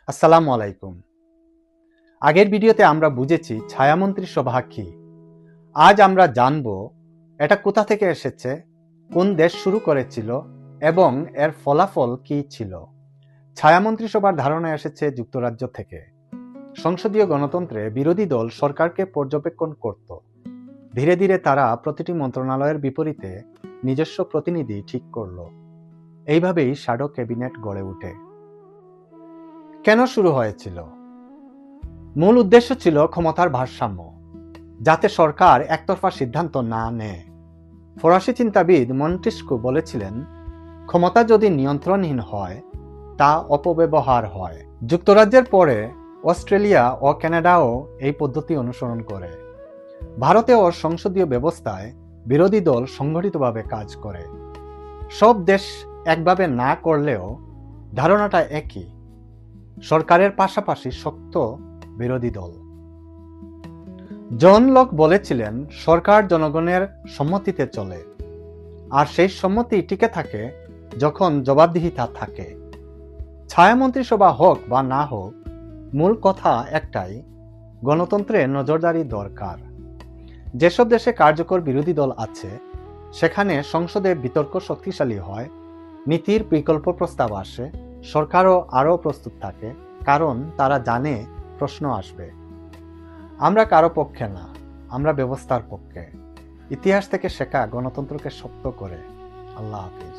আসসালামু আলাইকুম। আগের ভিডিওতে আমরা বুঝেছি ছায়ামন্ত্রিসভা কি। আজ আমরা জানব এটা কোথা থেকে এসেছে, কোন দেশ শুরু করেছিল এবং এর ফলাফল কি ছিল। ছায়ামন্ত্রিসভার ধারণা এসেছে যুক্তরাজ্য থেকে। সংসদীয় গণতন্ত্রে বিরোধী দল সরকারকে পর্যবেক্ষণ করত। ধীরে ধীরে তারা প্রতিটি মন্ত্রণালয়ের বিপরীতে নিজস্ব প্রতিনিধি ঠিক করল। এইভাবেই শ্যাডো ক্যাবিনেট গড়ে ওঠে। কেন শুরু হয়েছিল? মূল উদ্দেশ্য ছিল ক্ষমতার ভারসাম্য, যাতে সরকার একতরফা সিদ্ধান্ত না নেয়। ফরাসি চিন্তাবিদ মন্টেস্কু বলেছিলেন, ক্ষমতা যদি নিয়ন্ত্রণহীন হয় তা অপব্যবহার হয়। যুক্তরাজ্যের পরে অস্ট্রেলিয়া ও কানাডাও এই পদ্ধতি অনুসরণ করে। ভারতেও সংসদীয় ব্যবস্থায় বিরোধী দল সংগঠিতভাবে কাজ করে। সব দেশ একভাবে না করলেও ধারণাটা একই, সরকারের পাশাপাশি শক্ত বিরোধী দল। জন লক বলেছিলেন, সরকার জনগণের সম্মতিতে চলে, আর সেই সম্মতি টিকে থাকে যখন জবাবদিহিতা থাকে। ছায়ামন্ত্রিসভা হোক বা না হোক, মূল কথা একটাই, গণতন্ত্রে নজরদারি দরকার। যেসব দেশে কার্যকর বিরোধী দল আছে, সেখানে সংসদে বিতর্ক শক্তিশালী হয়, নীতির বিকল্প প্রস্তাব আসে, সরকারও আরও প্রস্তুত থাকে, কারণ তারা জানে প্রশ্ন আসবে। আমরা কারো পক্ষে না, আমরা ব্যবস্থার পক্ষে। ইতিহাস থেকে শেখা গণতন্ত্রকে শক্ত করে। আল্লাহ হাফিজ।